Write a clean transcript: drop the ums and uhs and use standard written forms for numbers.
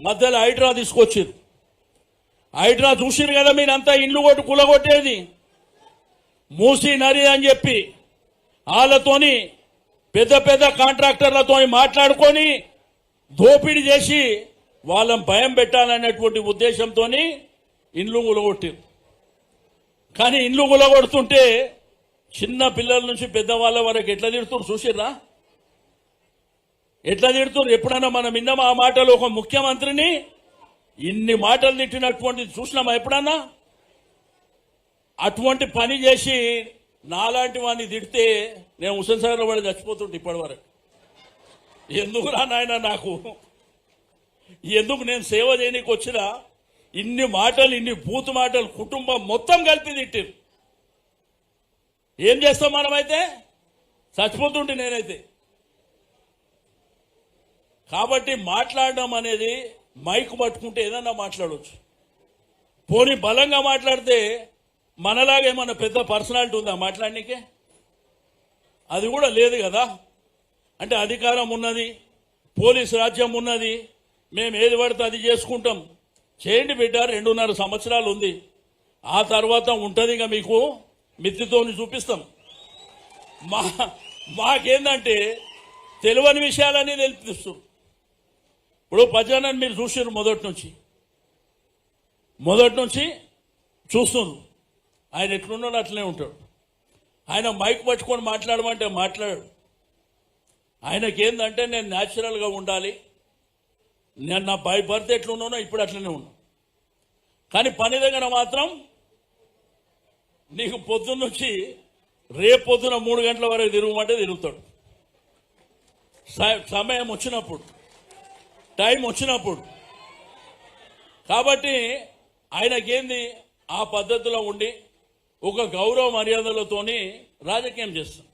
మధ్యలో హైడ్రా తీసుకొచ్చారు. హైడ్రా చూసిరు కదా మీరంతా, ఇండ్లు కూలగొట్టేది మూసి నరి అని చెప్పి వాళ్ళతోని పెద్ద పెద్ద కాంట్రాక్టర్లతో మాట్లాడుకొని దోపిడీ చేసి వాళ్ళని భయం పెట్టాలనేటువంటి ఉద్దేశంతో ఇండ్లు కూలగొట్టారు. కానీ ఇండ్లు కూలగొడుతుంటే చిన్న పిల్లల నుంచి పెద్దవాళ్ళ వరకు ఎట్లా తిడుతున్నారు చూసిర్రా? ఎట్లా తిడుతున్నారు? ఎప్పుడైనా మనం విన్నామా ఆ మాటలు? ఒక ముఖ్యమంత్రిని ఇన్ని మాటలు తిట్టినటువంటిది చూసినామా ఎప్పుడన్నా? అటువంటి పని చేసి నాలాంటి వాడిని తిడితే నేను హుస్సేన్ సాగర్లో పడి చచ్చిపోతుంటే ఇప్పటి వరకు. ఎందుకు రా నాయన, నాకు ఎందుకు? నేను సేవ చేయడానికి వచ్చిన ఇన్ని మాటలు, ఇన్ని బూతు మాటలు కుటుంబం మొత్తం కలిపి తిట్టారు. ఏం చేస్తాం మనమైతే? చచ్చిపోతుంటే నేనైతే. కాబట్టి మాట్లాడడం అనేది మైక్ పట్టుకుంటే ఏదన్నా మాట్లాడవచ్చు. పోనీ బలంగా మాట్లాడితే మనలాగా ఏమన్నా పెద్ద పర్సనాలిటీ ఉందా మాట్లాడనీకే? అది కూడా లేదు కదా. అంటే అధికారం ఉన్నది, పోలీసు రాజ్యం ఉన్నది, మేము ఏది పడితే అది చేసుకుంటాం. చేయండి బిడ్డ, 2.5 సంవత్సరాలు ఉంది. ఆ తర్వాత ఉంటుంది ఇక మీకు మిత్తితో చూపిస్తాం. మాకేందంటే తెలియని విషయాలన్నీ తెలిపిస్తాం. ఇప్పుడు పద్యాన్ని మీరు చూసారు మొదటి నుంచి చూస్తున్నారు. ఆయన ఎట్లున్నాడు అట్లనే ఉంటాడు. ఆయన మైక్ పట్టుకొని మాట్లాడమంటే మాట్లాడాడు. ఆయనకేందంటే నేను న్యాచురల్గా ఉండాలి, నేను నా బై బర్త్ ఎట్లున్నానో ఇప్పుడు అట్లనే ఉన్నా. కానీ పని దగ్గర మాత్రం నీకు పొద్దున్న నుంచి రేపు పొద్దున 3 గంటల వరకు తిరగమంటే తిరుగుతాడు. సమయం వచ్చినప్పుడు, టైం వచ్చినప్పుడు. కాబట్టి ఆయనకేంది ఆ పద్ధతిలో ఉండి ఒక గౌరవ మర్యాదలతోని రాజకీయం చేస్తాం.